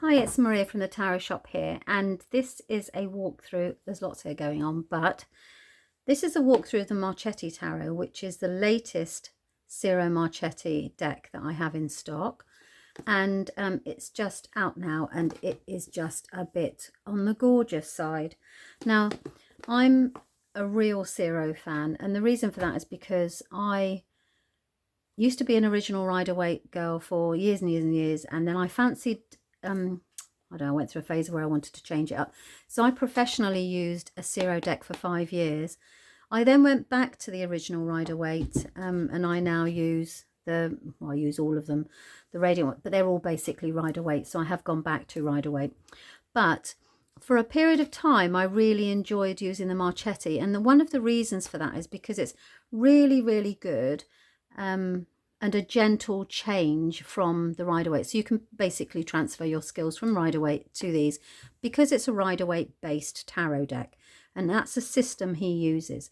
Hi, it's Maria from the Tarot Shop here, and this is a walkthrough. There's lots here going on, but this is a walkthrough of the Marchetti Tarot, which is the latest Ciro Marchetti deck that I have in stock. And it's just out now, and it is just a bit on the gorgeous side. Now, I'm a real Ciro fan, and the reason for that is because I used to be an original Rider-Waite girl for years and years and years, and then I fancied I don't know, I went through a phase where I wanted to change it up. So I professionally used a Ciro deck for 5 years. I then went back to the original Rider-Waite, and I now use I use all of them, the Radiant, but they're all basically Rider-Waite. So I have gone back to Rider-Waite. But for a period of time, I really enjoyed using the Marchetti. And one of the reasons for that is because it's really, really good. And a gentle change from the Rider-Waite. So you can basically transfer your skills from Rider-Waite to these because it's a Rider-Waite based tarot deck. And that's the system he uses.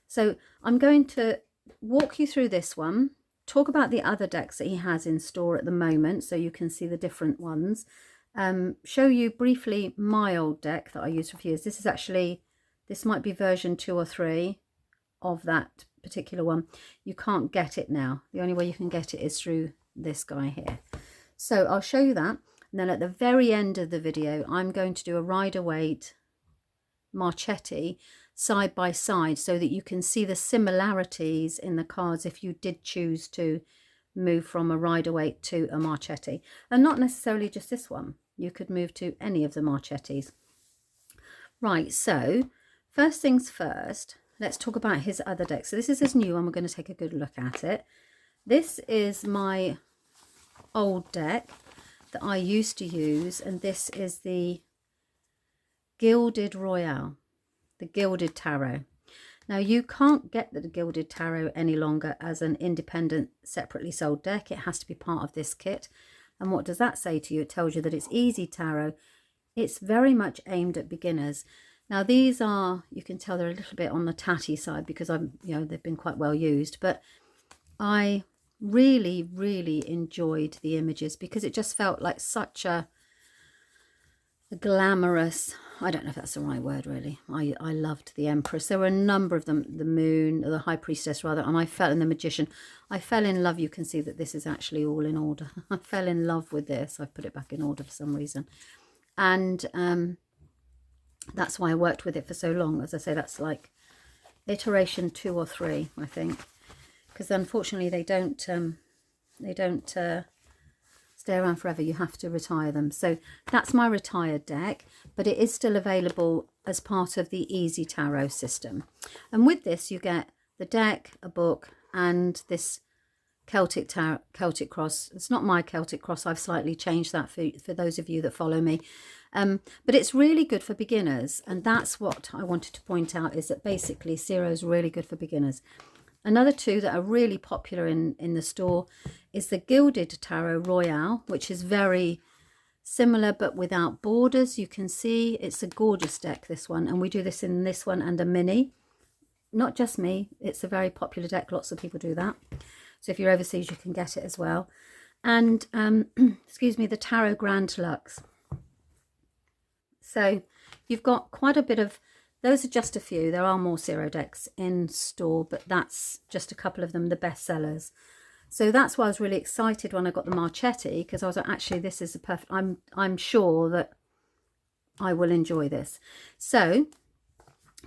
So I'm going to walk you through this one, talk about the other decks that he has in store at the moment so you can see the different ones. Show you briefly my old deck that I used for a few years. This might be version 2 or 3 of that particular one. You can't get it now. The only way you can get it is through this guy here. So I'll show you that, and then at the very end of the video I'm going to do a Rider-Waite Marchetti side by side so that you can see the similarities in the cards if you did choose to move from a Rider-Waite to a Marchetti, and not necessarily just this one. You could move to any of the Marchettis. Right, so first things first, let's talk about his other deck. So this is his new one. We're going to take a good look at it. This is my old deck that I used to use, and this is the Gilded Royale, the Gilded Tarot. Now, you can't get the Gilded Tarot any longer as an independent, separately sold deck. It has to be part of this kit. And what does that say to you? It tells you that it's easy tarot. It's very much aimed at beginners. Now, these are, you can tell they're a little bit on the tatty side because they've been quite well used, but I really, really enjoyed the images because it just felt like such a glamorous, I don't know if that's the right word really. I loved the Empress. There were a number of them, the Moon, or the High Priestess rather, and I fell in the Magician. I fell in love. You can see that this is actually all in order. I fell in love with this. I've put it back in order for some reason. And that's why I worked with it for so long. As I say, that's like iteration 2 or 3, I think, because unfortunately they don't stay around forever. You have to retire them. So that's my retired deck, but it is still available as part of the Easy Tarot system. And with this, you get the deck, a book, and this Celtic cross. It's not my Celtic cross. I've slightly changed that for those of you that follow me. But it's really good for beginners, and that's what I wanted to point out, is that basically Ciro is really good for beginners. Another two that are really popular in the store is the Gilded Tarot Royale, which is very similar but without borders. You can see it's a gorgeous deck, this one, and we do this in this one and a mini. Not just me, it's a very popular deck. Lots of people do that. So if you're overseas, you can get it as well. And excuse me, the Tarot Grand Luxe. So you've got quite a bit of, those are just a few. There are more Ciro decks in store, but that's just a couple of them, the best sellers. So that's why I was really excited when I got the Marchetti, because I was like, actually, this is a perfect, I'm sure that I will enjoy this. So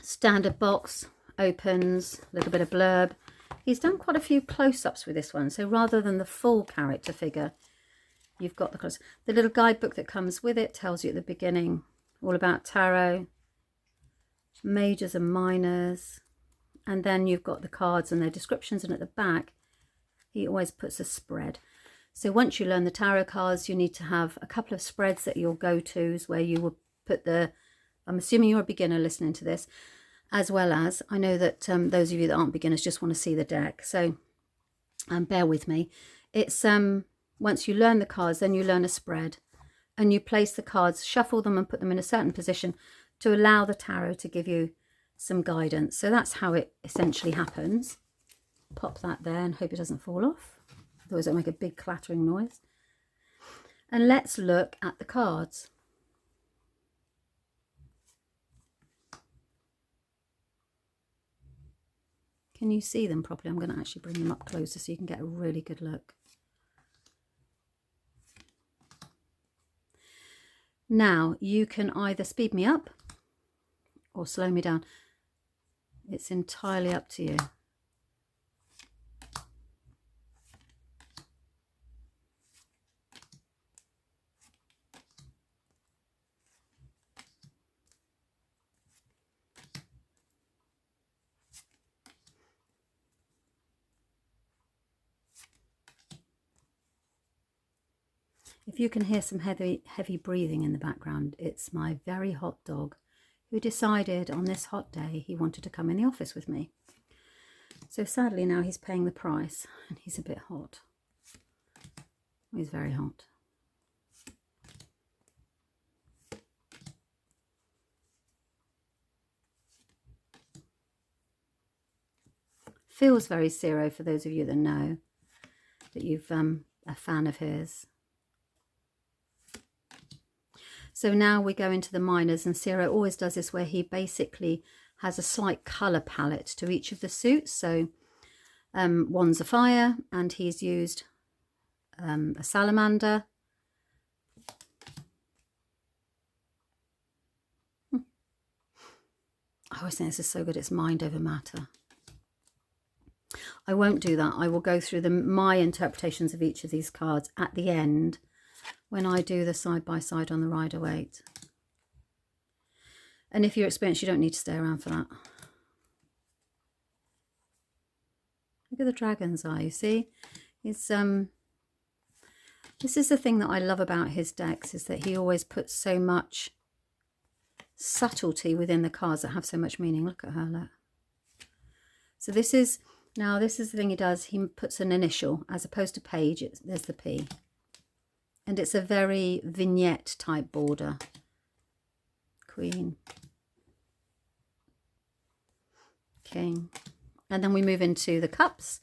standard box, opens, a little bit of blurb. He's done quite a few close-ups with this one. So rather than the full character figure, you've got the little guidebook that comes with it, tells you at the beginning all about tarot, majors and minors, and then you've got the cards and their descriptions, and at the back he always puts a spread. So once you learn the tarot cards, you need to have a couple of spreads that are your go-tos, where you will put I'm assuming you're a beginner listening to this, as well as, I know that those of you that aren't beginners just want to see the deck, so bear with me. It's once you learn the cards, then you learn a spread, and you place the cards, shuffle them and put them in a certain position to allow the tarot to give you some guidance. So that's how it essentially happens. Pop that there and hope it doesn't fall off, otherwise it'll make a big clattering noise. And let's look at the cards. Can you see them properly? I'm going to actually bring them up closer so you can get a really good look. Now, you can either speed me up or slow me down. It's entirely up to you. If you can hear some heavy breathing in the background, it's my very hot dog who decided on this hot day he wanted to come in the office with me. So sadly now he's paying the price and he's a bit hot. He's very hot. Feels very Ciro for those of you that know that you've a fan of his. So now we go into the minors, and Ciro always does this where he basically has a slight colour palette to each of the suits. So one's a fire, and he's used a salamander. I always think this is so good, it's mind over matter. I won't do that. I will go through my interpretations of each of these cards at the end when I do the side-by-side on the Rider-Waite. And if you're experienced, you don't need to stay around for that. Look at the dragon's eye, you see? It's, this is the thing that I love about his decks, is that he always puts so much subtlety within the cards that have so much meaning. Look at her, look. So this is, now this is the thing he does, he puts an initial, as opposed to page, there's the P. And it's a very vignette type border. Queen. King. And then we move into the cups.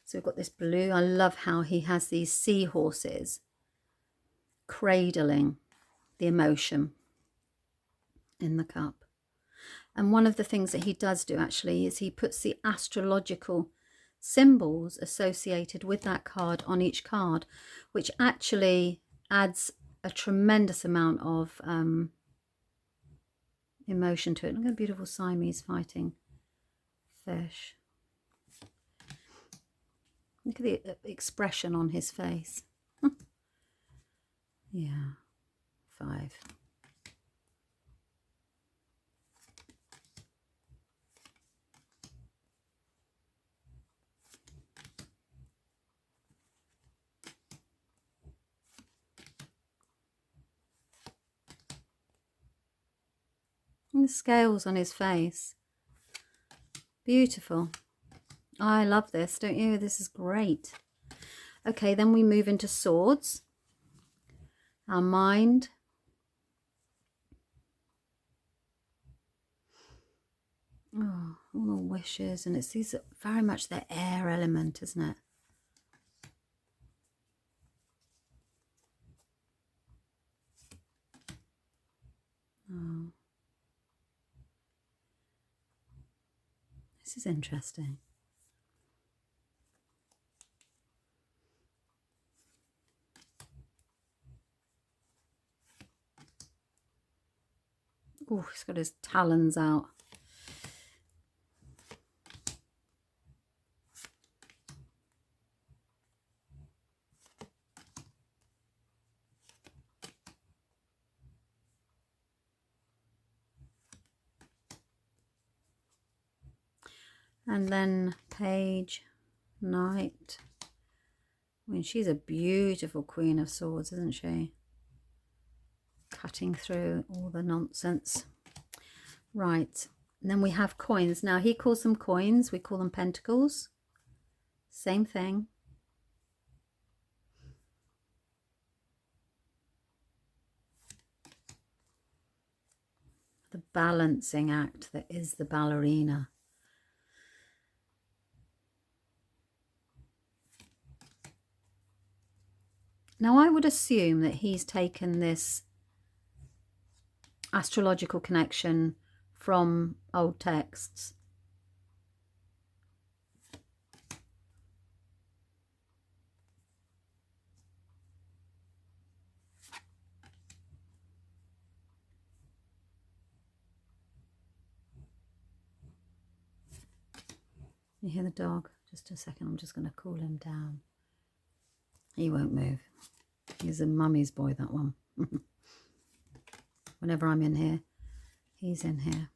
So we've got this blue. I love how he has these seahorses cradling the emotion in the cup. And one of the things that he does do actually is he puts the astrological symbols associated with that card on each card, which actually adds a tremendous amount of emotion to it. Look at the beautiful Siamese fighting fish. Look at the expression on his face. Yeah, 5. And the scales on his face. Beautiful. I love this, don't you? This is great. Okay, then we move into swords. Our mind. Oh, all the wishes. And it's these very much the air element, isn't it? Oh. This is interesting. Oh, he's got his talons out. And then page, knight. I mean, she's a beautiful Queen of Swords, isn't she? Cutting through all the nonsense. Right. And then we have coins. Now, he calls them coins. We call them pentacles. Same thing. The balancing act that is the ballerina. Now, I would assume that he's taken this astrological connection from old texts. You hear the dog? Just a second, I'm just going to cool him down. He won't move. He's a mummy's boy, that one. Whenever I'm in here, he's in here.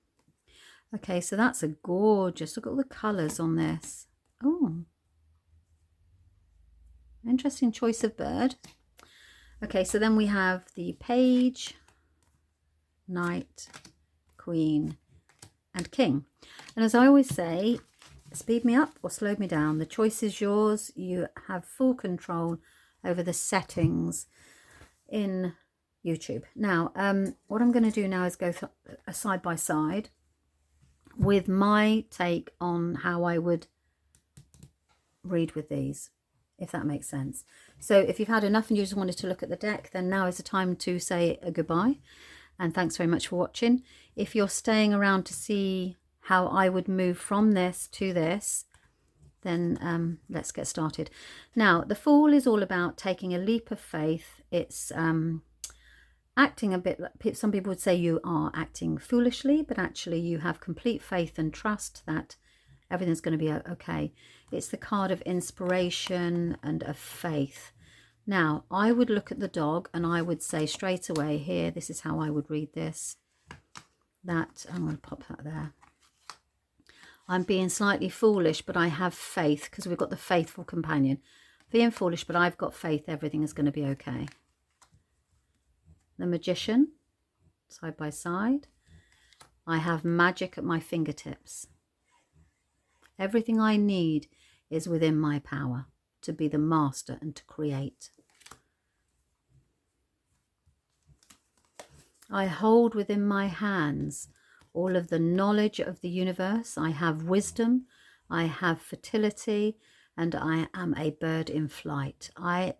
Okay, so that's a gorgeous, look at all the colours on this. Oh, interesting choice of bird. Okay, so then we have the page, knight, queen, and king. And as I always say, speed me up or slow me down. The choice is yours. You have full control over the settings in YouTube. Now, what I'm going to do now is go a side by side with my take on how I would read with these, if that makes sense. So if you've had enough and you just wanted to look at the deck, then now is the time to say a goodbye. And thanks very much for watching. If you're staying around to see how I would move from this to this, then let's get started. Now, the Fool is all about taking a leap of faith. It's acting a bit like, some people would say you are acting foolishly, but actually you have complete faith and trust that everything's going to be okay. It's the card of inspiration and of faith. Now, I would look at the dog and I would say straight away here, this is how I would read this, that I'm going to pop that there. I'm being slightly foolish, but I have faith, because we've got the faithful companion. Being foolish, but I've got faith everything is going to be okay. The Magician, side by side. I have magic at my fingertips. Everything I need is within my power to be the master and to create. I hold within my hands all of the knowledge of the universe. I have wisdom, I have fertility, and I am a bird in flight.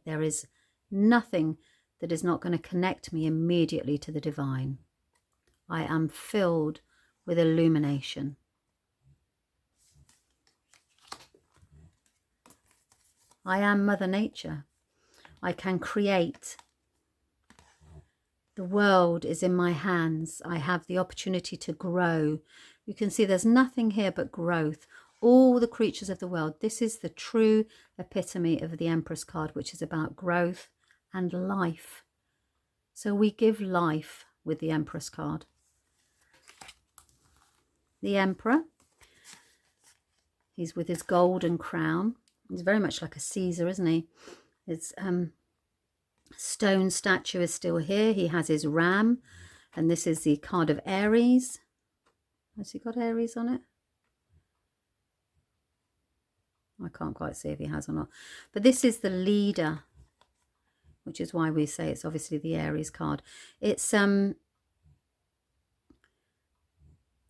There is nothing that is not going to connect me immediately to the divine. I am filled with illumination. I am Mother Nature. I can create. The world is in my hands. I have the opportunity to grow. You can see there's nothing here but growth. All the creatures of the world. This is the true epitome of the Empress card, which is about growth and life. So we give life with the Empress card. The Emperor. He's with his golden crown. He's very much like a Caesar, isn't he? His stone statue is still here. He has his ram, and this is the card of Aries. Has he got Aries on it? I can't quite see if he has or not. But this is the leader, which is why we say it's obviously the Aries card. It's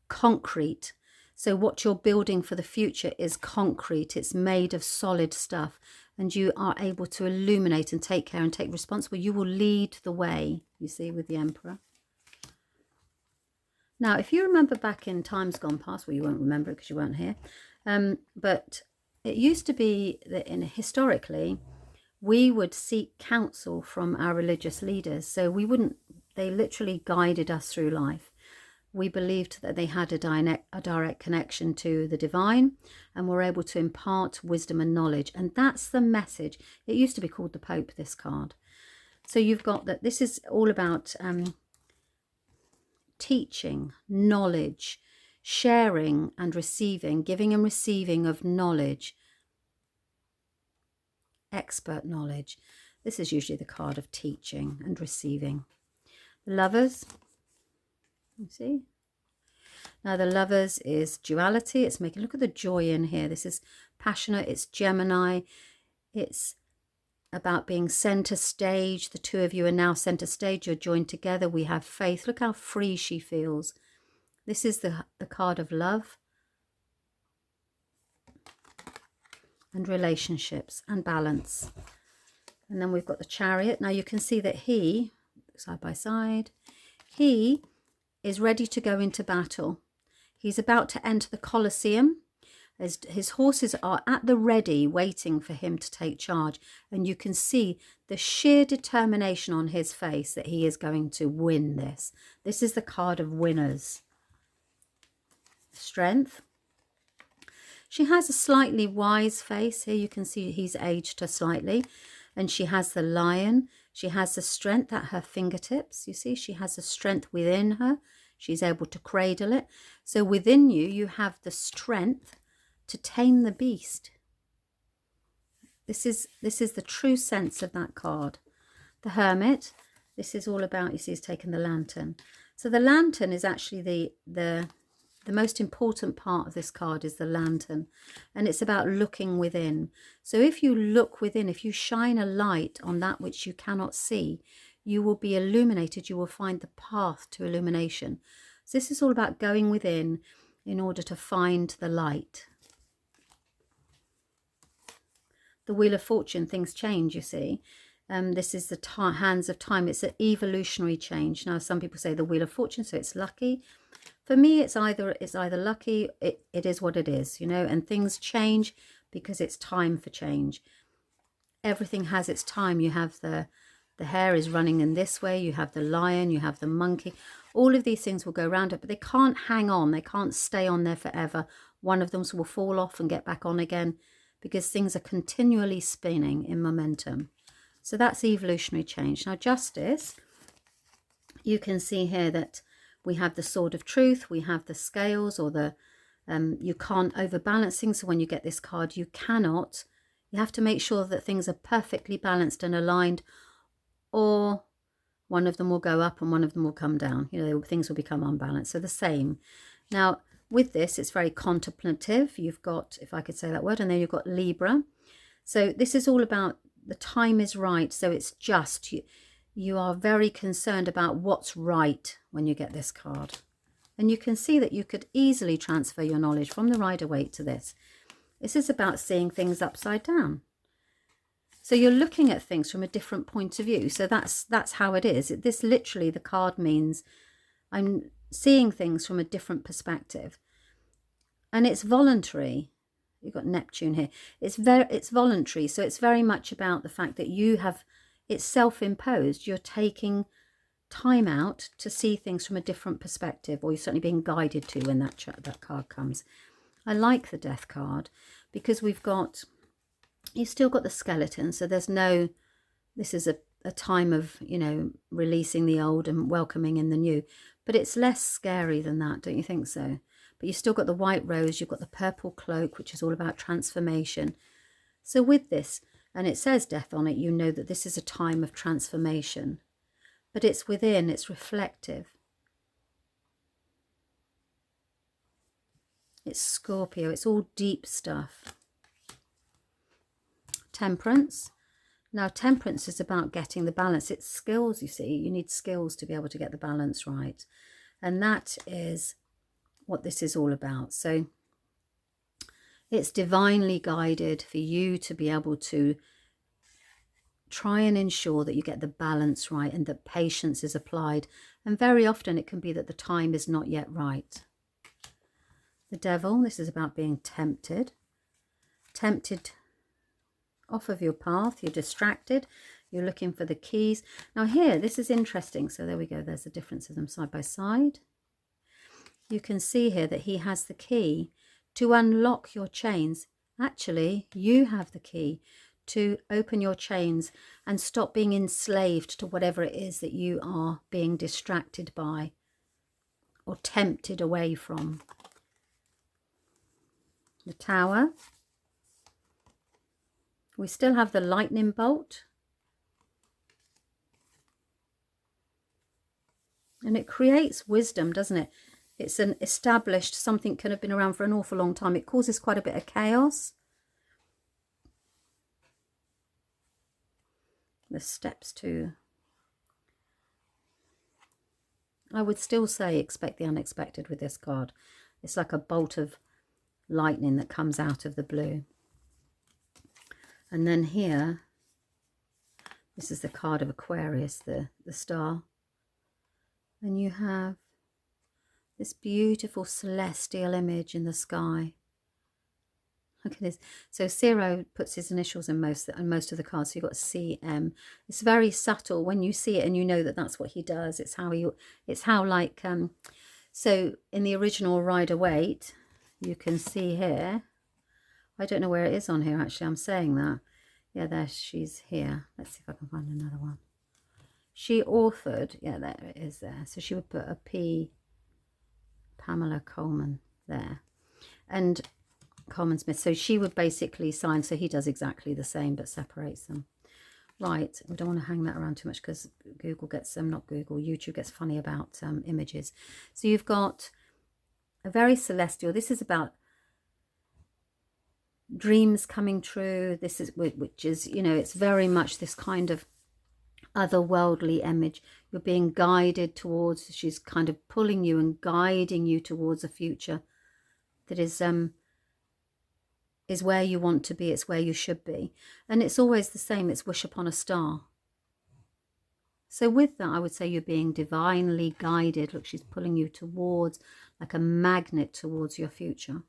concrete. So what you're building for the future is concrete. It's made of solid stuff. And you are able to illuminate and take care and take responsibility. You will lead the way, you see, with the Emperor. Now, if you remember back in times gone past, well, you won't remember it because you weren't here, but it used to be that historically, we would seek counsel from our religious leaders. So they literally guided us through life. We believed that they had a direct connection to the divine and were able to impart wisdom and knowledge. And that's the message. It used to be called the Pope, this card. So you've got that this is all about teaching, knowledge, sharing and receiving, giving and receiving of knowledge, expert knowledge. This is usually the card of teaching and receiving. The Lovers. You see? Now the Lovers is duality. It's making, look at the joy in here. This is passionate. It's Gemini. It's about being center stage. The two of you are now center stage. You're joined together. We have faith. Look how free she feels. This is the card of love and relationships and balance. And then we've got the Chariot. Now you can see that he, side by side, he is ready to go into battle. He's about to enter the Colosseum. His horses are at the ready, waiting for him to take charge. And you can see the sheer determination on his face that he is going to win this. This is the card of winners. Strength. She has a slightly wise face. Here you can see he's aged her slightly. And she has the Lion. She has the strength at her fingertips. You see, she has the strength within her. She's able to cradle it. So within you, you have the strength to tame the beast. This is the true sense of that card. The Hermit. This is all about, you see, he's taken the lantern. So the lantern is actually the most important part of this card is the lantern, and it's about looking within. So if you look within, if you shine a light on that which you cannot see, you will be illuminated. You will find the path to illumination. So this is all about going within in order to find the light. The Wheel of Fortune, things change, you see. This is the hands of time. It's an evolutionary change. Now, some people say the Wheel of Fortune, so it's lucky. For me, it's either lucky, it is what it is, you know, and things change because it's time for change. Everything has its time. You have the hare is running in this way, you have the lion, you have the monkey. All of these things will go around it, but they can't hang on. They can't stay on there forever. One of them will fall off and get back on again because things are continually spinning in momentum. So that's evolutionary change. Now, Justice, you can see here that we have the Sword of Truth, we have the scales, or the you can't overbalance things. So when you get this card, you have to make sure that things are perfectly balanced and aligned, or one of them will go up and one of them will come down. You know, things will become unbalanced. So the same. Now, with this, it's very contemplative. You've got, if I could say that word, and then you've got Libra. So this is all about the time is right. So it's just, you are very concerned about what's right when you get this card. And you can see that you could easily transfer your knowledge from the Rider-Waite to this. This is about seeing things upside down. So you're looking at things from a different point of view. So that's how it is. This literally, the card means I'm seeing things from a different perspective. And it's voluntary. You've got Neptune here. It's voluntary. So it's very much about the fact that it's self-imposed. You're taking time out to see things from a different perspective, or you're certainly being guided to when that card comes. I like the Death card because you've still got the skeleton. So this is a time of, you know, releasing the old and welcoming in the new, but it's less scary than that, don't you think so? But you've still got the White Rose, you've got the Purple Cloak, which is all about transformation. So with this, and it says death on it, you know that this is a time of transformation, but it's within, it's reflective. It's Scorpio, it's all deep stuff. Temperance. Now, temperance is about getting the balance. It's skills, you see. You need skills to be able to get the balance right. And that is what this is all about. So it's divinely guided for you to be able to try and ensure that you get the balance right and that patience is applied. And very often it can be that the time is not yet right. The Devil, this is about being tempted. Tempted off of your path, you're distracted, you're looking for the keys. Now here, this is interesting. So there we go, there's the difference of them side by side. You can see here that he has the key to unlock your chains. Actually, you have the key to open your chains and stop being enslaved to whatever it is that you are being distracted by or tempted away from. The Tower. We still have the lightning bolt. And it creates wisdom, doesn't it? It's an established, something can have been around for an awful long time. It causes quite a bit of chaos. The steps to, I would still say expect the unexpected with this card. It's like a bolt of lightning that comes out of the blue. And then here, This is the card of Aquarius, the star. And you have this beautiful celestial image in the sky. Look at this. So Ciro puts his initials in most of the cards. So you've got CM. It's very subtle when you see it and you know that that's what he does. It's how like, so in the original Rider-Waite, you can see here, I don't know where it is on here actually, I'm saying that. Yeah, there, she's here. Let's see if I can find another one. She authored, yeah, there it is there. So she would put a P, Pamela Coleman there. And Coleman Smith. So she would basically sign, so he does exactly the same but separates them. Right, we don't want to hang that around too much because Google gets not Google, YouTube gets funny about images. So you've got a very celestial, this is about dreams coming true. This is, which is, you know, it's very much this kind of otherworldly image. You're being guided towards, she's kind of pulling you and guiding you towards a future that is where you want to be, it's where you should be. And it's always the same, it's wish upon a star. So with that, I would say you're being divinely guided. Look, she's pulling you towards, like a magnet towards your future.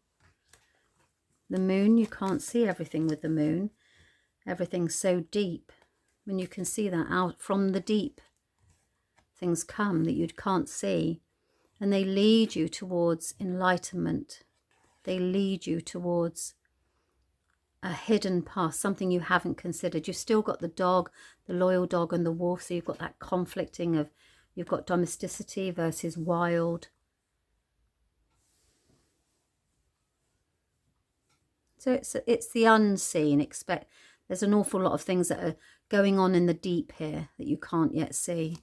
The moon, you can't see everything with the moon. Everything's so deep. When you can see that out from the deep, things come that you can't see. And they lead you towards enlightenment. They lead you towards a hidden past, something you haven't considered. You've still got the dog, the loyal dog and the wolf. So you've got that conflicting of, you've got domesticity versus wild. So it's the unseen. There's an awful lot of things that are going on in the deep here that you can't yet see.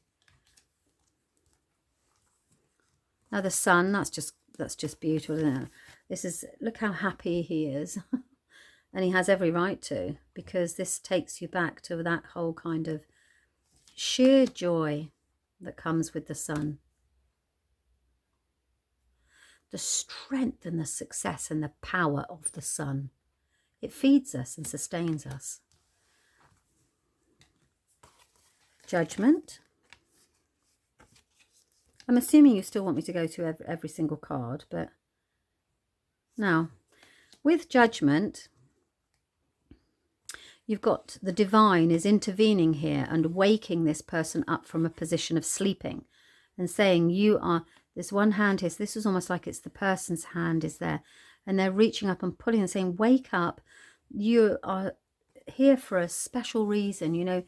Now the sun, that's just beautiful, isn't it? This is, look how happy he is. And he has every right to, because this takes you back to that whole kind of sheer joy that comes with the sun. The strength and the success and the power of the sun. It feeds us and sustains us. Judgment. I'm assuming you still want me to go through every single card, but now with Judgment, you've got the divine is intervening here and waking this person up from a position of sleeping and saying, you are, this one hand is, this is almost like it's the person's hand is there, and they're reaching up and pulling and saying, wake up, you are here for a special reason. You know,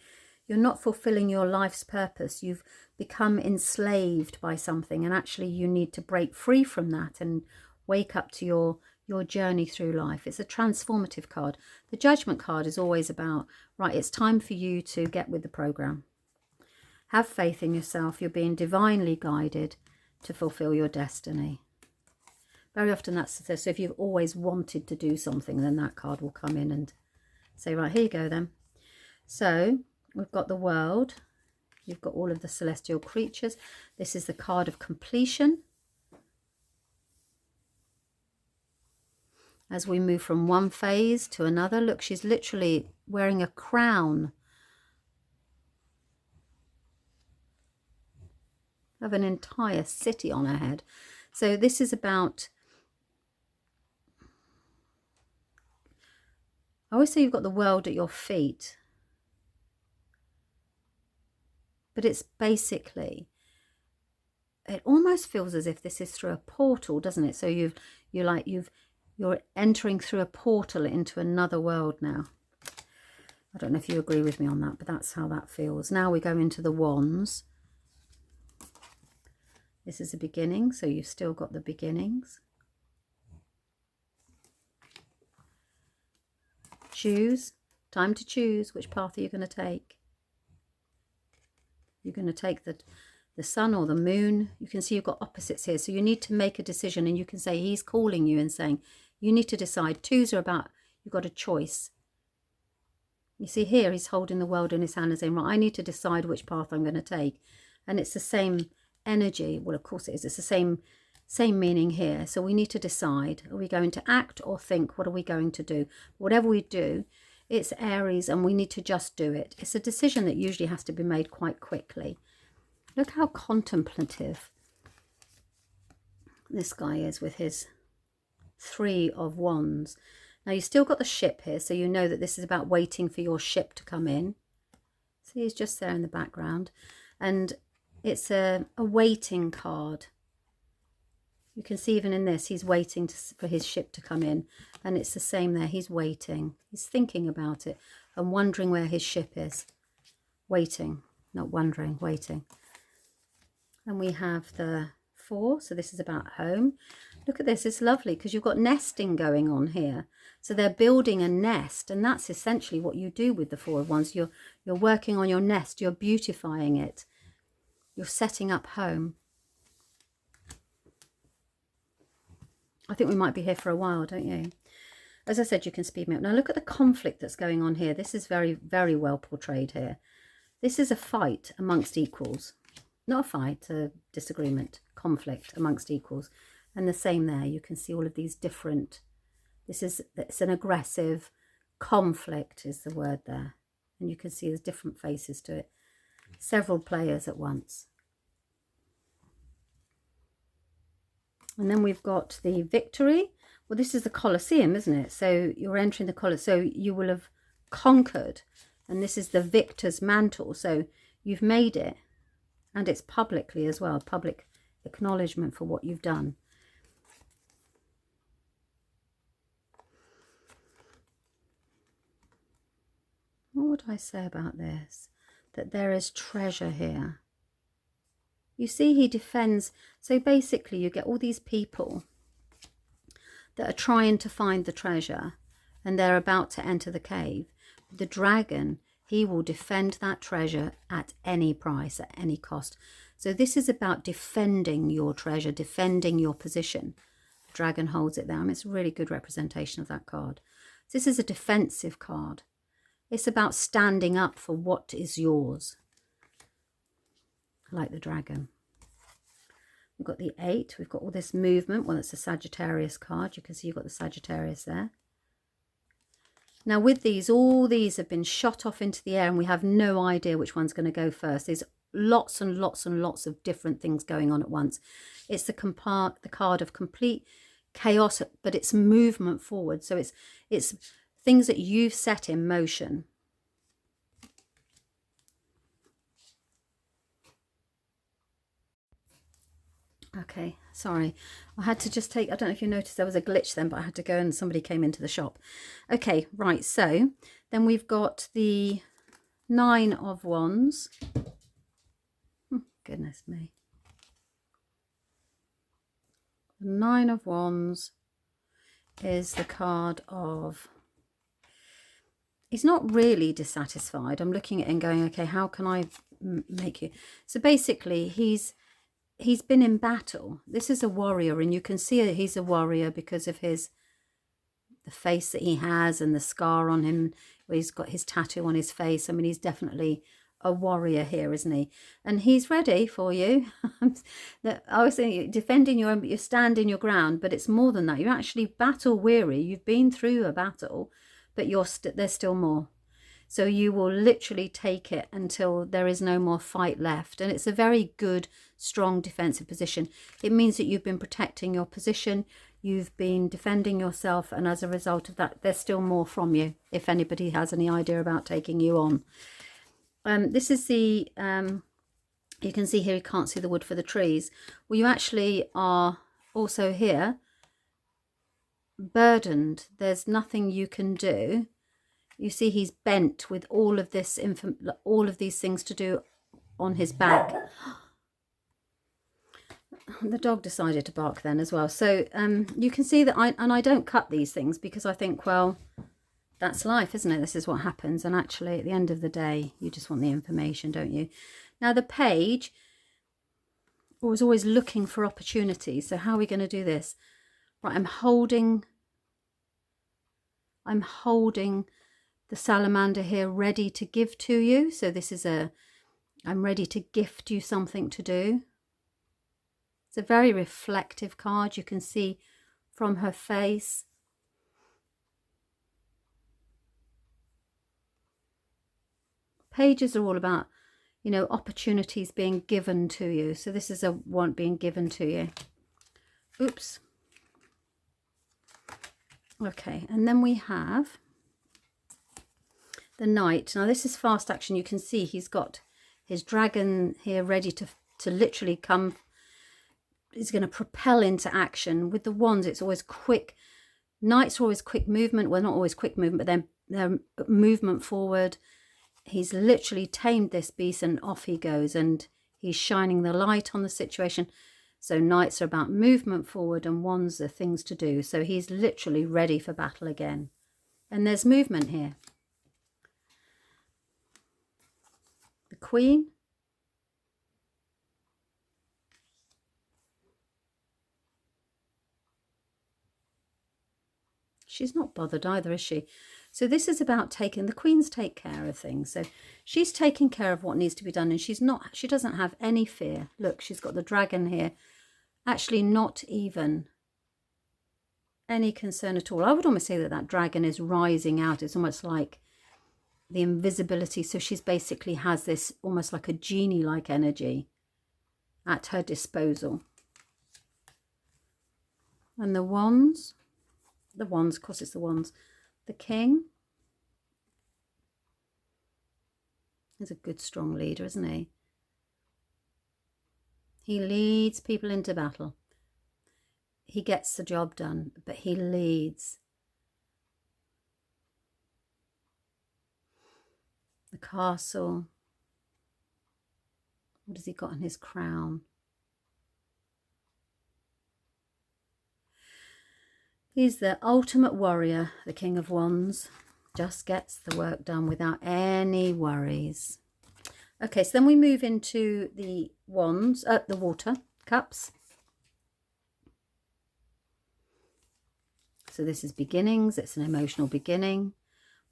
you're not fulfilling your life's purpose. You've become enslaved by something, and actually you need to break free from that and wake up to your journey through life. It's a transformative card. The Judgment card is always about, right, it's time for you to get with the program. Have faith in yourself. You're being divinely guided to fulfill your destiny. Very often that's the, so if you've always wanted to do something, then that card will come in and say, right, here you go then. So we've got the world. You've got all of the celestial creatures. This is the card of completion. As we move from one phase to another, look, she's literally wearing a crown of an entire city on her head. So this is about, I always say you've got the world at your feet, but it's basically, it almost feels as if this is through a portal, doesn't it? So you're entering through a portal into another world now. I don't know if you agree with me on that, but that's how that feels. Now we go into the wands. This is a beginning, so you've still got the beginnings. Choose. Time to choose. Which path are you going to take? You're going to take the sun or the moon. You can see you've got opposites here. So you need to make a decision, and you can say he's calling you and saying, you need to decide. Twos are about, you've got a choice. You see here, he's holding the world in his hand and saying, right, I need to decide which path I'm going to take. And it's the same energy. Well, of course it is. It's the same meaning here. So we need to decide, are we going to act or think? What are we going to do? Whatever we do, It's Aries and we need to just do it. It's a decision that usually has to be made quite quickly. Look how contemplative this guy is with his 3 of Wands. Now you've still got the ship here, so you know that this is about waiting for your ship to come in. See, he's just there in the background. And it's a waiting card. You can see even in this, he's waiting for his ship to come in. And it's the same there. He's waiting. He's thinking about it and wondering where his ship is. Waiting. Not wondering, waiting. And we have the 4. So this is about home. Look at this. It's lovely because you've got nesting going on here. So they're building a nest. And that's essentially what you do with the 4 of Wands. You're working on your nest. You're beautifying it. You're setting up home. I think we might be here for a while, don't you? As I said, you can speed me up. Now look at the conflict that's going on here. This is very, very well portrayed here. This is a fight amongst equals. Not a fight, a disagreement, conflict amongst equals. And the same there. You can see all of these different... It's an aggressive conflict is the word there. And you can see there's different faces to it. Several players at once. And then we've got the victory. Well, this is the Colosseum, isn't it? So you're entering the Colosseum. So you will have conquered. And this is the victor's mantle. So you've made it. And it's publicly as well. Public acknowledgement for what you've done. What would I say about this? That there is treasure here. You see, he defends. So basically you get all these people that are trying to find the treasure and they're about to enter the cave. The dragon, he will defend that treasure at any price, at any cost. So this is about defending your treasure, defending your position. The dragon holds it there. I mean, it's a really good representation of that card. This is a defensive card. It's about standing up for what is yours. Like the dragon. We've got the 8. We've got all this movement. Well, it's a Sagittarius card. You can see you've got the Sagittarius there. Now with these, all these have been shot off into the air and we have no idea which one's going to go first. There's lots and lots and lots of different things going on at once. It's the card of complete chaos, but it's movement forward. So it's things that you've set in motion. Okay, sorry. I had to just take, I don't know if you noticed there was a glitch then, but I had to go and somebody came into the shop. Okay, right, so then we've got the 9 of Wands. Goodness me. The 9 of Wands is the card of... He's not really dissatisfied. I'm looking at it and going, okay, how can I make you... So basically, he's been in battle. This is a warrior, and you can see that he's a warrior because of the face that he has and the scar on him where he's got his tattoo on his face. I mean, he's definitely a warrior here, isn't he? And he's ready for you. I was saying, defending you stand in your ground, but it's more than that. You're actually battle weary. You've been through a battle, but there's still more. So you will literally take it until there is no more fight left. And it's a very good, strong defensive position. It means that you've been protecting your position. You've been defending yourself. And as a result of that, there's still more from you, if anybody has any idea about taking you on. This is the, you can see here, you can't see the wood for the trees. Well, you actually are also here burdened. There's nothing you can do. You see he's bent with all of this all of these things to do on his back. The dog decided to bark then as well. So you can see that I don't cut these things because I think, well, that's life, isn't it? This is what happens. And actually at the end of the day, you just want the information, don't you? Now the page was always looking for opportunities. So how are we going to do this? Right, I'm holding the salamander here ready to give to you. So this is I'm ready to gift you something to do. It's a very reflective card. You can see from her face. Pages are all about, you know, opportunities being given to you. So this is a one being given to you. Oops. Okay, and then we have the Knight. Now this is fast action. You can see he's got his dragon here ready to literally come. He's going to propel into action. With the wands, it's always quick. Knights are always quick movement. Well, not always quick movement, but they're movement forward. He's literally tamed this beast and off he goes, and he's shining the light on the situation. So Knights are about movement forward and wands are things to do. So he's literally ready for battle again. And there's movement here. The Queen. She's not bothered either, is she? So this is about taking, the Queens take care of things. So she's taking care of what needs to be done, and she doesn't have any fear. Look, she's got the dragon here. Actually, not even any concern at all. I would almost say that that dragon is rising out. It's almost like the invisibility. So she's basically has this almost like a genie-like energy at her disposal. And the wands, of course it's the wands. The King is a good, strong leader, isn't he? He leads people into battle. He gets the job done, but he leads. The Castle. What has he got in his crown? He's the ultimate warrior, the King of Wands. Just gets the work done without any worries. Okay, so then we move into the wands, the water cups. So this is beginnings. It's an emotional beginning.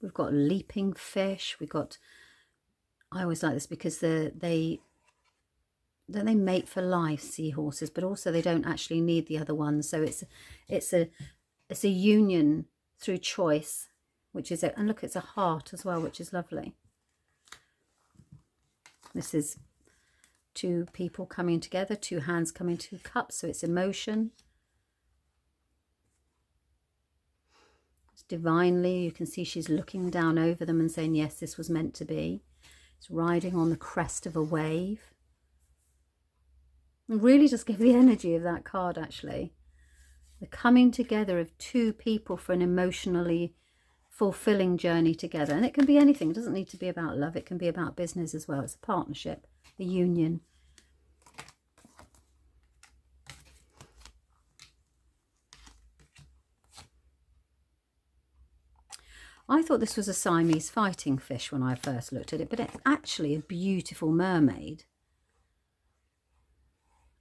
We've got leaping fish. We've got, I always like this because don't they mate for life, seahorses, but also they don't actually need the other ones. So it's a union through choice, which is and look, it's a heart as well, which is lovely. This is two people coming together, two hands coming, two cups, so it's emotion. It's divinely, you can see she's looking down over them and saying, yes, this was meant to be. It's riding on the crest of a wave. And really just give the energy of that card, actually. The coming together of two people for an emotionally fulfilling journey together. And it can be anything. It doesn't need to be about love. It can be about business as well. It's a partnership, a union. I thought this was a Siamese fighting fish when I first looked at it, but it's actually a beautiful mermaid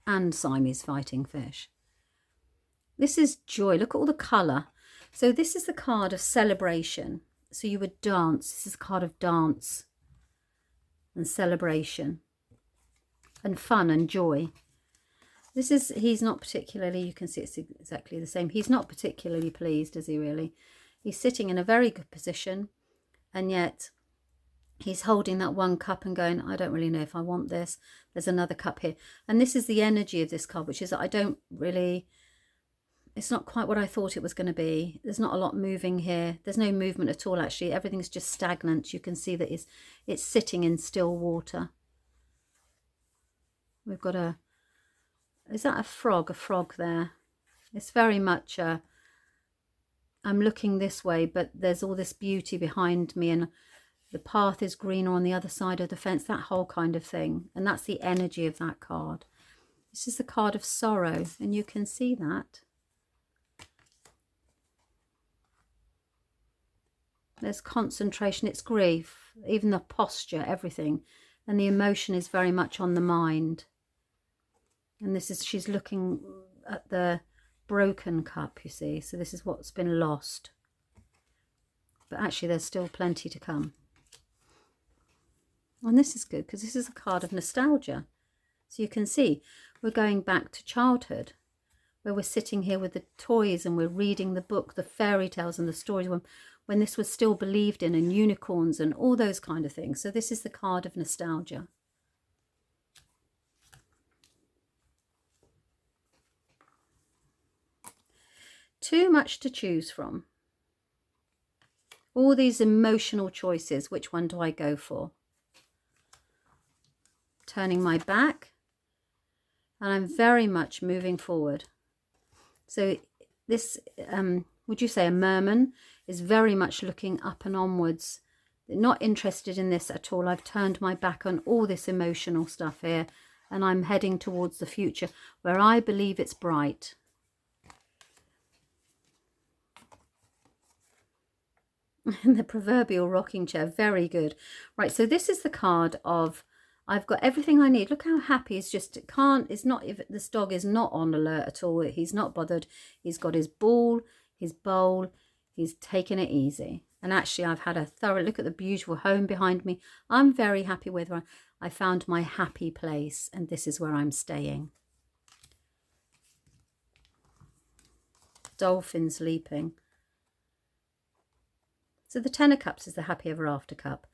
and Siamese fighting fish. This is joy. Look at all the colour. So this is the card of celebration. So you would dance. This is a card of dance and celebration and fun and joy. This is, he's not particularly, you can see it's exactly the same. He's not particularly pleased, is he really? He's sitting in a very good position, and yet he's holding that one cup and going, I don't really know if I want this. There's another cup here. And this is the energy of this card, which is that I don't really... It's not quite what I thought it was going to be. There's not a lot moving here. There's no movement at all, actually. Everything's just stagnant. You can see that it's sitting in still water. We've got a... Is that a frog? A frog there. It's very much... I'm looking this way, but there's all this beauty behind me, and the path is greener on the other side of the fence. That whole kind of thing. And that's the energy of that card. This is the card of sorrow, and you can see that. There's concentration, it's grief, even the posture, everything. And the emotion is very much on the mind. And this is, she's looking at the broken cup, you see. So this is what's been lost. But actually there's still plenty to come. And this is good because this is a card of nostalgia. So you can see we're going back to childhood, where we're sitting here with the toys and we're reading the book, the fairy tales and the stories. When when this was still believed in, and unicorns and all those kind of things. So this is the card of nostalgia. Too much to choose from. All these emotional choices, which one do I go for? Turning my back, and I'm very much moving forward. So this, would you say a merman, is very much looking up and onwards. Not interested in this at all. I've turned my back on all this emotional stuff here, and I'm heading towards the future where I believe it's bright. In the proverbial rocking chair, very good. Right, so this is the card of, I've got everything I need. Look how happy he's just, if this dog is not on alert at all. He's not bothered. He's got his ball, his bowl. He's taking it easy. And actually, I've had a thorough look at the beautiful home behind me. I'm very happy with her. I found my happy place, and this is where I'm staying. Dolphins leaping. So the Ten of Cups is the happy ever after cup.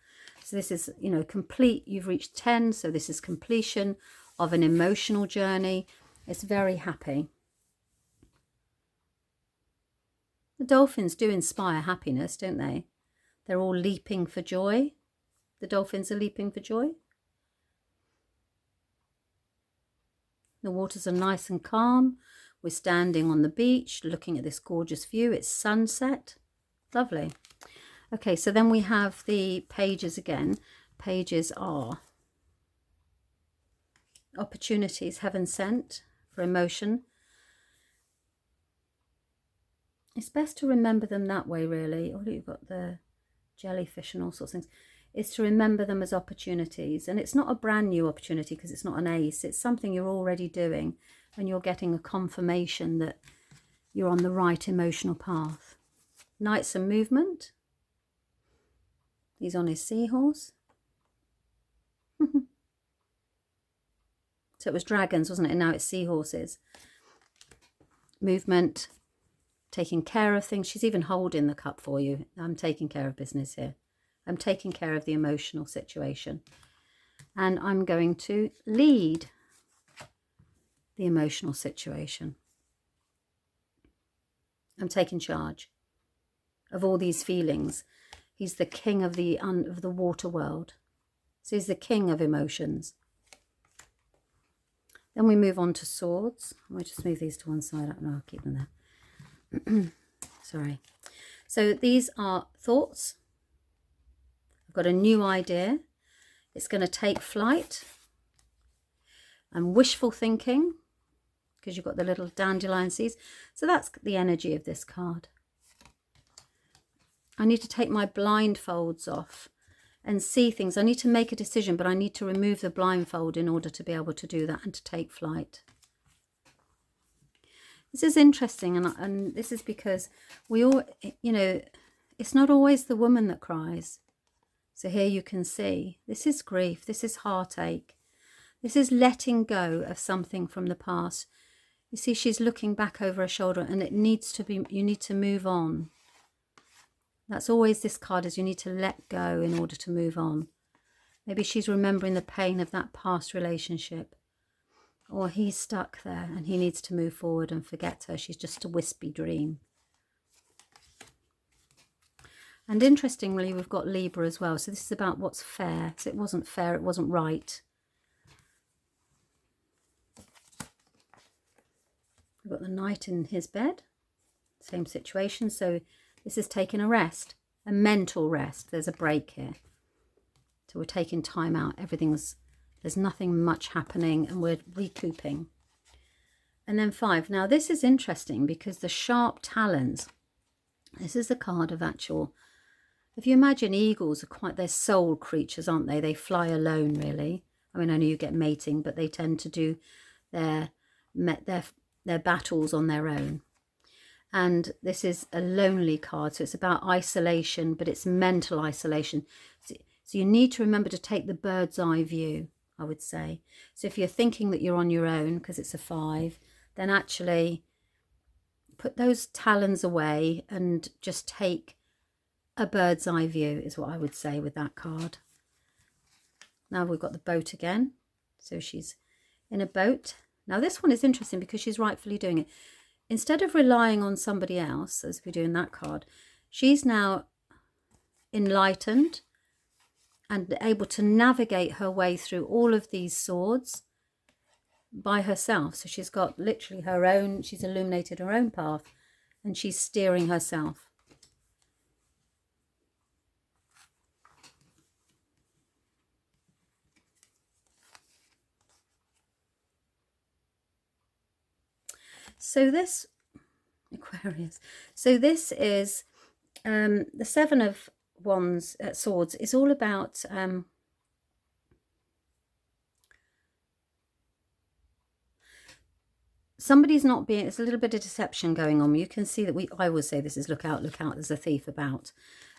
So this is, you know, complete. You've reached 10. So this is completion of an emotional journey. It's very happy. The dolphins do inspire happiness, don't they? They're all leaping for joy. The dolphins are leaping for joy. The waters are nice and calm. We're standing on the beach looking at this gorgeous view. It's sunset. Lovely. Okay, so then we have the pages again. Pages are opportunities, heaven sent for emotion. It's best to remember them that way, really. Oh, look, you've got the jellyfish and all sorts of things. It's to remember them as opportunities. And it's not a brand new opportunity because it's not an ace. It's something you're already doing, and you're getting a confirmation that you're on the right emotional path. Knights and movement. He's on his seahorse. So it was dragons, wasn't it? And now it's seahorses. Movement. Taking care of things. She's even holding the cup for you. I'm taking care of business here. I'm taking care of the emotional situation. And I'm going to lead the emotional situation. I'm taking charge of all these feelings. He's the king of the water world. So he's the king of emotions. Then we move on to swords. I'll just move these to one side. I'll keep them there. Sorry. So these are thoughts. I've got a new idea. It's going to take flight. And wishful thinking, because you've got the little dandelion seeds. So that's the energy of this card. I need to take my blindfolds off and see things. I need to make a decision, but I need to remove the blindfold in order to be able to do that and to take flight. This is interesting, and this is because we all, you know, it's not always the woman that cries. So here you can see, this is grief, this is heartache. This is letting go of something from the past. You see, she's looking back over her shoulder, and it needs to be, you need to move on. That's always this card, is you need to let go in order to move on. Maybe she's remembering the pain of that past relationship. Or he's stuck there and he needs to move forward and forget her. She's just a wispy dream. And interestingly, we've got Libra as well. So this is about what's fair. So it wasn't fair, it wasn't right. We've got the Knight in his bed. Same situation. So this is taking a rest, a mental rest. There's a break here. So we're taking time out. There's nothing much happening, and we're recouping. And then 5. Now this is interesting because the sharp talons. This is the card of actual. If you imagine eagles are they're soul creatures, aren't they? They fly alone, really. I mean, I know you get mating, but they tend to do their battles on their own. And this is a lonely card, so it's about isolation, but it's mental isolation. So you need to remember to take the bird's eye view, I would say. So if you're thinking that you're on your own, because it's a 5, then actually put those talons away and just take a bird's eye view is what I would say with that card. Now we've got the boat again. So she's in a boat. Now this one is interesting because she's rightfully doing it. Instead of relying on somebody else, as we do in that card, she's now enlightened and able to navigate her way through all of these swords by herself. So she's got literally her own, she's illuminated her own path and she's steering herself. So this, Aquarius, so this is the Seven of Wands, Swords, is all about somebody's not being, it's a little bit of deception going on. You can see that I would say this is look out, there's a thief about.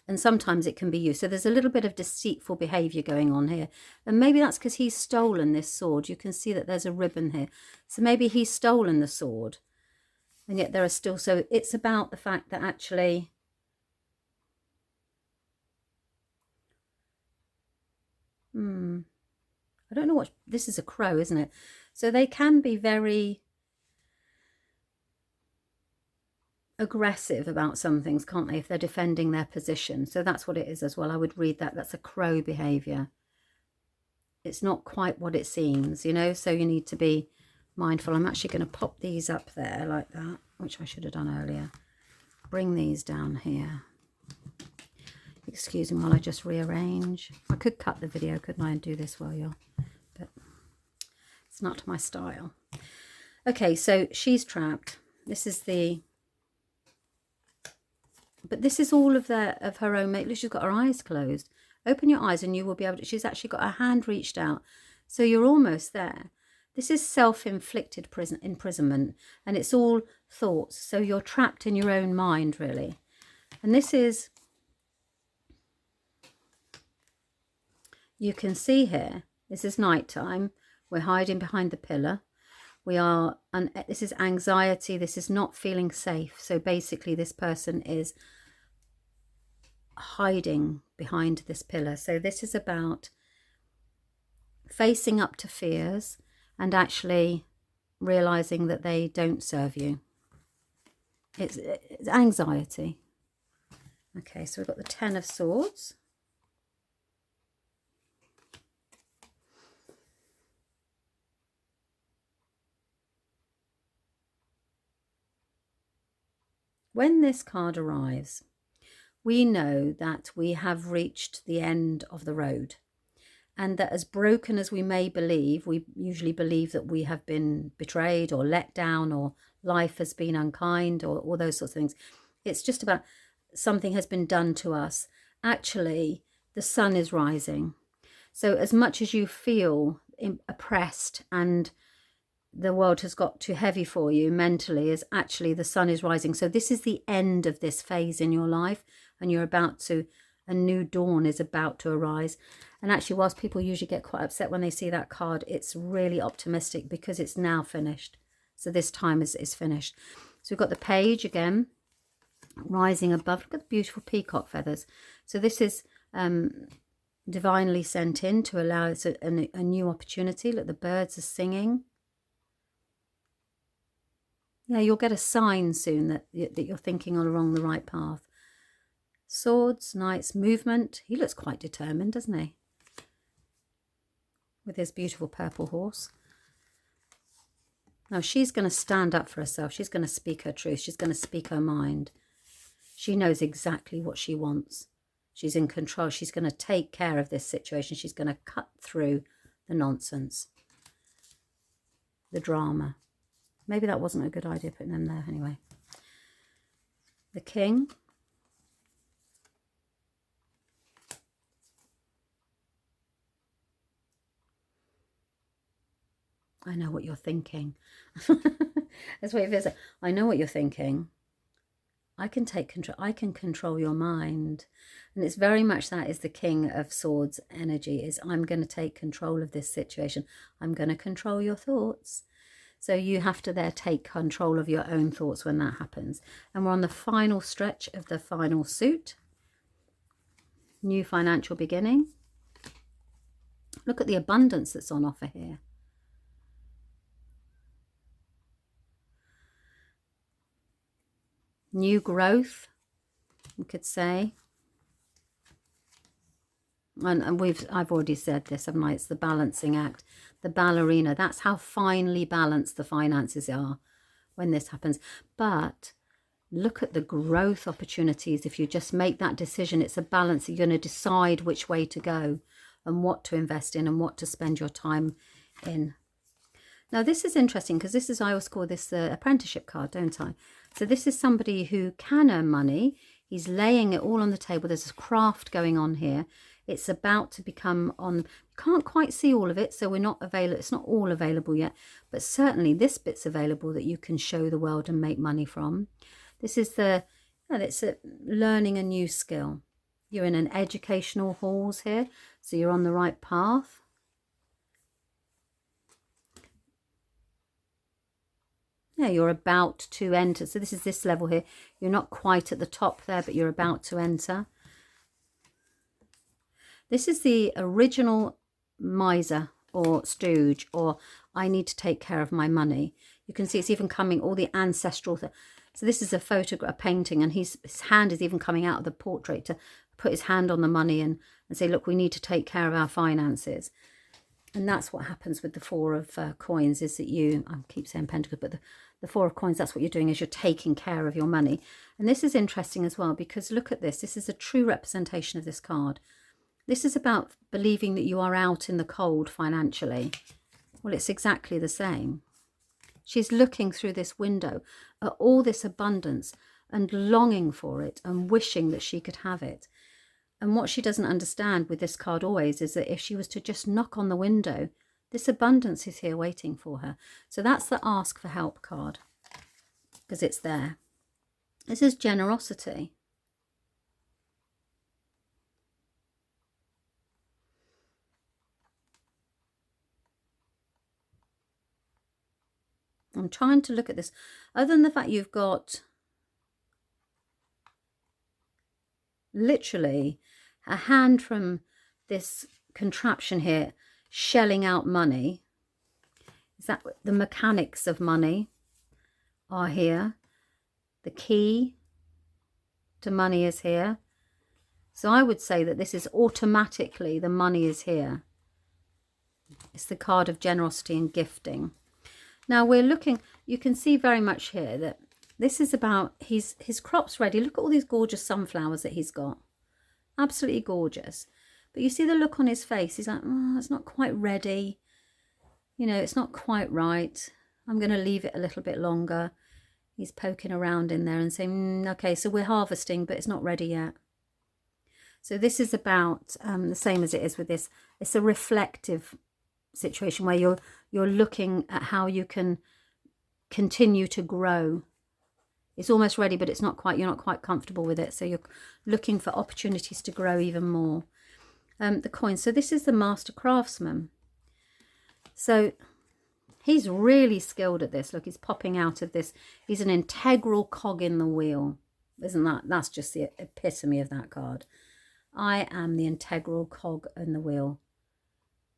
And sometimes it can be you. So there's a little bit of deceitful behaviour going on here. And maybe that's because he's stolen this sword. You can see that there's a ribbon here. So maybe he's stolen the sword. And yet there are still, so it's about the fact that actually I don't know what, this is a crow, isn't it? So they can be very aggressive about some things, can't they, if they're defending their position. So that's what it is as well. I would read that. That's a crow behaviour. It's not quite what it seems, you know, so you need to be mindful. I'm actually going to pop these up there like that, which I should have done earlier. Bring these down here. Excuse me while I just rearrange. I could cut the video, couldn't I, and do this while you're, but it's not my style. Okay, so she's trapped. This is the, but this is all of her own make. She's got her eyes closed. Open your eyes and you will be able to, she's actually got her hand reached out. So you're almost there. This is self-inflicted imprisonment, and it's all thoughts. So you're trapped in your own mind, really. And this is, you can see here, this is nighttime. We're hiding behind the pillar. We are, and this is anxiety. This is not feeling safe. So basically this person is hiding behind this pillar. So this is about facing up to fears and actually realizing that they don't serve you. It's anxiety. Okay, so we've got the Ten of Swords. When this card arrives, we know that we have reached the end of the road. And that as broken as we may believe, we usually believe that we have been betrayed or let down or life has been unkind or all those sorts of things. It's just about something has been done to us. Actually, the sun is rising. So as much as you feel oppressed and the world has got too heavy for you mentally, is actually the sun is rising. So this is the end of this phase in your life, and you're about to, a new dawn is about to arise. And actually, whilst people usually get quite upset when they see that card, it's really optimistic because it's now finished. So this time is finished. So we've got the Page again, rising above. Look at the beautiful peacock feathers. So this is divinely sent in to allow us a new opportunity. Look, the birds are singing. Yeah, you'll get a sign soon that you're thinking along the right path. Swords, Knights, movement. He looks quite determined, doesn't he? With his beautiful purple horse. Now she's going to stand up for herself. She's going to speak her truth. She's going to speak her mind. She knows exactly what she wants. She's in control. She's going to take care of this situation. She's going to cut through the nonsense, the drama. Maybe that wasn't a good idea putting them there anyway. The King. I know what you're thinking. That's what it is. I know what you're thinking. I can take control. I can control your mind. And it's very much that is the King of Swords energy, is I'm going to take control of this situation. I'm going to control your thoughts. So you have to there take control of your own thoughts when that happens. And we're on the final stretch of the final suit. new financial beginning. Look at the abundance that's on offer here. New growth, we could say. And I've already said this, haven't I? It's the balancing act, the ballerina. That's how finely balanced the finances are when this happens. But look at the growth opportunities. If you just make that decision, it's a balance. You're going to decide which way to go and what to invest in and what to spend your time in. Now, this is interesting because this is, I always call this the apprenticeship card, don't I? So this is somebody who can earn money. He's laying it all on the table. There's a craft going on here. It's about to become on, can't quite see all of it, so we're not available. It's not all available yet, but certainly this bit's available that you can show the world and make money from. This is it's learning a new skill. You're in an educational halls here, so you're on the right path. Yeah, you're about to enter. So this is this level here. You're not quite at the top there, but you're about to enter. This is the original miser or stooge, or I need to take care of my money. You can see it's even coming, all the ancestral. So this is a photograph, a painting, and his hand is even coming out of the portrait to put his hand on the money and say, look, we need to take care of our finances. And that's what happens with the Four of Coins, is that I keep saying Pentacles, but the Four of Coins, that's what you're doing, is you're taking care of your money. And this is interesting as well, because look at this. This is a true representation of this card. This is about believing that you are out in the cold financially. Well, it's exactly the same. She's looking through this window at all this abundance and longing for it and wishing that she could have it. And what she doesn't understand with this card always is that if she was to just knock on the window, this abundance is here waiting for her. So that's the ask for help card, because it's there. This is generosity. I'm trying to look at this. Other than the fact you've got literally a hand from this contraption here shelling out money. Is that the mechanics of money are here? The key to money is here. So I would say that this is automatically, the money is here. It's the card of generosity and gifting. Now we're looking, you can see very much here that this is about his crop's ready. Look at all these gorgeous sunflowers that he's got. Absolutely gorgeous. But you see the look on his face. He's like, oh, it's not quite ready. You know, it's not quite right. I'm going to leave it a little bit longer. He's poking around in there and saying, okay, so we're harvesting, but it's not ready yet. So this is about the same as it is with this. It's a reflective situation where you're looking at how you can continue to grow. It's almost ready, but it's not quite, you're not quite comfortable with it. So you're looking for opportunities to grow even more. The coin. So this is the master craftsman. So he's really skilled at this. Look, he's popping out of this. He's an integral cog in the wheel. Isn't that's just the epitome of that card. I am the integral cog in the wheel.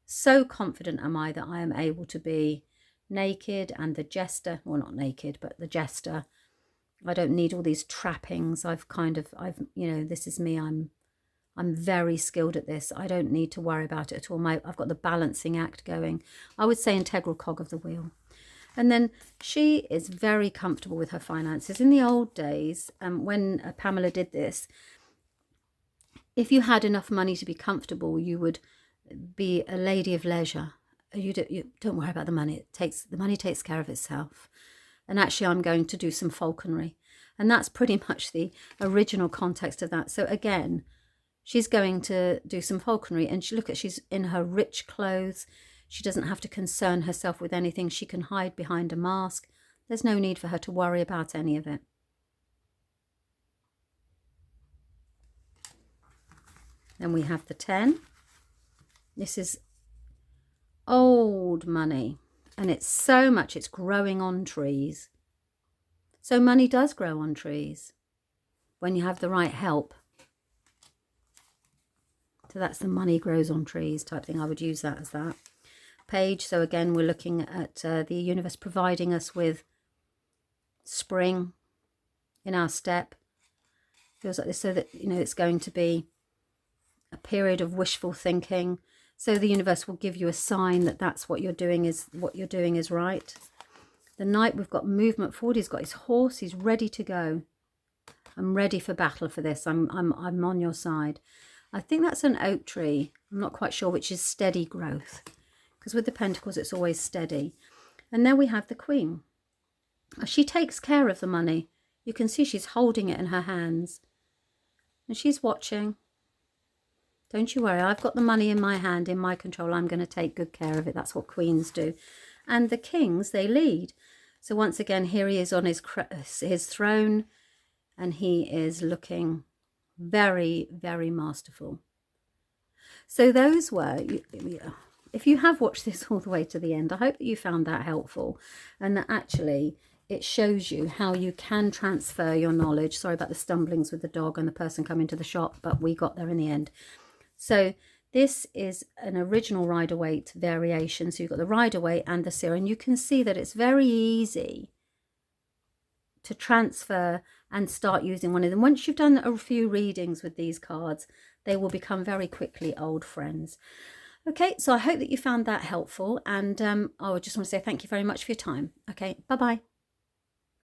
So confident am I that I am able to be naked and the jester, well, not naked, but the jester. I don't need all these trappings. You know, this is me. I'm very skilled at this. I don't need to worry about it at all. I've got the balancing act going. I would say integral cog of the wheel. And then she is very comfortable with her finances. In the old days, when Pamela did this, if you had enough money to be comfortable, you would be a lady of leisure. You don't worry about the money. The money takes care of itself. And actually, I'm going to do some falconry. And that's pretty much the original context of that. So again, she's going to do some falconry. And she's in her rich clothes. She doesn't have to concern herself with anything. She can hide behind a mask. There's no need for her to worry about any of it. Then we have the 10. This is old money. And it's so much, it's growing on trees. So money does grow on trees when you have the right help. So that's the money grows on trees type thing. I would use that as that. Page. So again, we're looking at the universe providing us with spring in our step. Feels like this, so that, you know, it's going to be a period of wishful thinking. So the universe will give you a sign that that's what you're doing is right. The Knight, we've got movement forward. He's got his horse. He's ready to go. I'm ready for battle for this. I'm on your side. I think that's an oak tree. I'm not quite sure, which is steady growth, because with the Pentacles it's always steady. And then we have the Queen. She takes care of the money. You can see she's holding it in her hands and she's watching. Don't you worry, I've got the money in my hand, in my control. I'm going to take good care of it. That's what queens do. And the kings, they lead. So once again, here he is on his throne, and he is looking very, very masterful. So those were, if you have watched this all the way to the end, I hope that you found that helpful, and that actually it shows you how you can transfer your knowledge. Sorry about the stumblings with the dog and the person coming to the shop, but we got there in the end. So this is an original Rider-Waite variation. So you've got the Rider-Waite and the Ciro, and you can see that it's very easy to transfer and start using one of them. Once you've done a few readings with these cards, they will become very quickly old friends. Okay, so I hope that you found that helpful, and I just want to say thank you very much for your time. Okay, bye-bye.